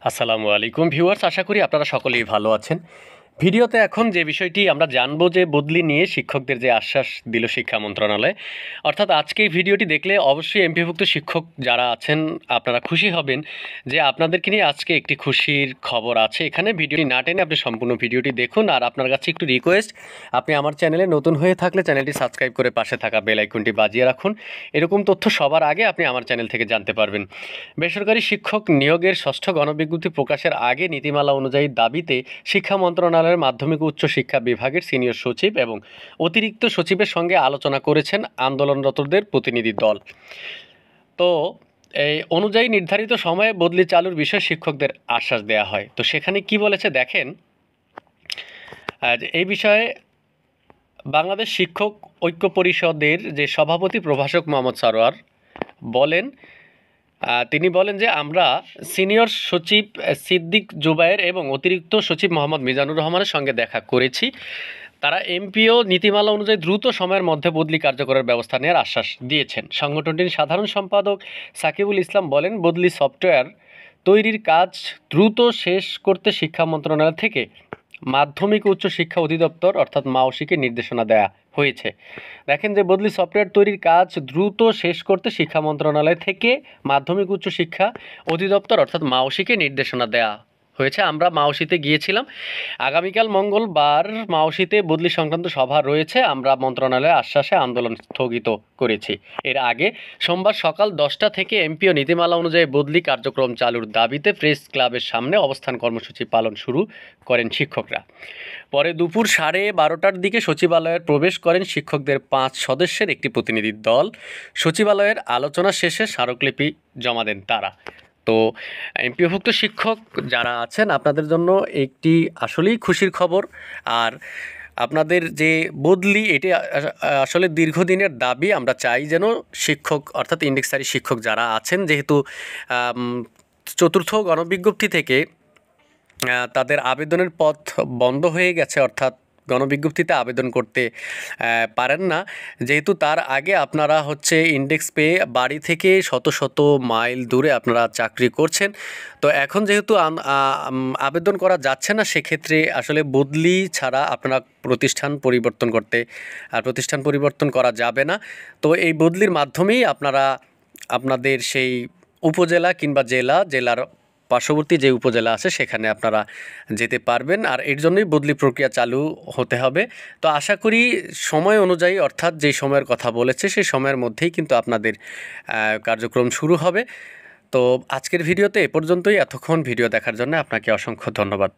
আসসালামু আলাইকুম ভিউয়ার্স, আশা করি আপনারা সকলেই ভালো আছেন। ভিডিওতে এখন যে বিষয়টি আমরা জানবো যে বদলি নিয়ে শিক্ষকদের যে আশ্বাস দিল শিক্ষা মন্ত্রণালয়, অর্থাৎ আজকে এই ভিডিওটি দেখলে অবশ্যই এমপিভুক্ত শিক্ষক যারা আছেন আপনারা খুশি হবেন যে আপনাদেরকে নিয়ে আজকে একটি খুশির খবর আছে। এখানে ভিডিওটি না টেনে আপনি সম্পূর্ণ ভিডিওটি দেখুন। আর আপনার কাছে একটু রিকোয়েস্ট, আপনি আমার চ্যানেলে নতুন হয়ে থাকলে চ্যানেলটি সাবস্ক্রাইব করে পাশে থাকা বেল আইকনটি বাজিয়ে রাখুন। এরকম তথ্য সবার আগে আপনি আমার চ্যানেল থেকে জানতে পারবেন। বেসরকারি শিক্ষক নিয়োগের ষষ্ঠ গণবিজ্ঞপ্তি প্রকাশের আগে নীতিমালা অনুযায়ী দাবিতে শিক্ষা মন্ত্রণালয়ের মাধ্যমিক ও উচ্চ শিক্ষা বিভাগের সিনিয়র সচিব এবং অতিরিক্ত সচিবের সঙ্গে আলোচনা করেছেন আন্দোলনরতদের প্রতিনিধি দল। তো এই অনুযায়ী নির্ধারিত সময়ে বদলি চালুর বিষয়ে শিক্ষকদের আশ্বাস দেওয়া হয়। তো সেখানে কি বলেছে দেখেন। এই বিষয়ে বাংলাদেশ শিক্ষক ঐক্য পরিষদের যে সভাপতি প্রভাষক মোহাম্মদ সারোয়ার বলেন, তিনি বলেন যে আমরা সিনিয়র সচিব সিদ্দিক জুবায়ের এবং অতিরিক্ত সচিব মোহাম্মদ মিজানুর রহমানের সঙ্গে দেখা করেছি। তারা এমপিও নীতিমালা অনুযায়ী দ্রুত সময়ের মধ্যে বদলি কার্যকরের ব্যবস্থা নেওয়ার আশ্বাস দিয়েছেন। সংগঠনটির সাধারণ সম্পাদক সাকিবুল ইসলাম বলেন, বদলি সফটওয়্যার তৈরির কাজ দ্রুত শেষ করতে শিক্ষা মন্ত্রণালয় থেকে মাধ্যমিক ও উচ্চ শিক্ষা অধিদপ্তর অর্থাৎ মাওসিকে নির্দেশনা দেওয়া হয়েছে। দেখেন যে বদলি সফটওয়্যার তৈরির কাজ দ্রুত শেষ করতে শিক্ষা মন্ত্রণালয় থেকে মাধ্যমিক উচ্চ শিক্ষা অধিদপ্তর অর্থাৎ মাওসিকে নির্দেশনা দেওয়া হয়েছে। আমরা মাওসিতে গিয়েছিলাম। আগামীকাল মঙ্গলবার মাওসিতে বদলি সংক্রান্ত সভা রয়েছে। আমরা মন্ত্রণালয়ের আশ্বাসে আন্দোলন স্থগিত করেছি। এর আগে সোমবার সকাল 10টা থেকে এমপিও নীতিমালা অনুযায়ী বদলি কার্যক্রম চালুর দাবিতে প্রেস ক্লাবের সামনে অবস্থান কর্মসূচি পালন শুরু করেন শিক্ষকরা। পরে দুপুর 12:30টার দিকে সচিবালয়ে প্রবেশ করেন শিক্ষকদের 5 সদস্যের একটি প্রতিনিধি দল। সচিবালয়ের আলোচনা শেষে স্মারকলিপি জমা দেন তারা। তো এমপিওভুক্ত শিক্ষক যারা আছেন আপনাদের জন্য একটি আসলেই খুশির খবর। আর আপনাদের যে বদলি এটি আসলে দীর্ঘদিনের দাবি। আমরা চাই যেন শিক্ষক অর্থাৎ ইন্ডেক্সারি শিক্ষক যারা আছেন, যেহেতু চতুর্থ গণবিজ্ঞপ্তি থেকে তাদের আবেদনের পথ বন্ধ হয়ে গেছে, অর্থাৎ গণবিজ্ঞপ্তিতে আবেদন করতে পারেন না, যেহেতু তার আগে আপনারা ইন্ডেক্স পেয়ে বাড়ি থেকে শত শত মাইল দূরে আপনারা চাকরি করছেন। তো এখন যেহেতু আবেদন করা যাচ্ছে না, সেক্ষেত্রে আসলে বদলি ছাড়া আপনারা প্রতিষ্ঠান পরিবর্তন করা যাবে না। তো এই বদলির মাধ্যমেই আপনারা আপনাদের সেই উপজেলা কিংবা জেলার পার্শ্ববর্তী যে উপজেলা আছে সেখানে আপনারা যেতে পারবেন। আর এর জন্যই বদলি প্রক্রিয়া চালু হতে হবে। তো আশা করি সময় অনুযায়ী, অর্থাৎ যে সময়ের কথা বলেছে সেই সময়ের মধ্যেই কিন্তু আপনাদের কার্যক্রম শুরু হবে। তো আজকের ভিডিওতে এ পর্যন্তই। এতক্ষণ ভিডিও দেখার জন্য আপনাকে অসংখ্য ধন্যবাদ।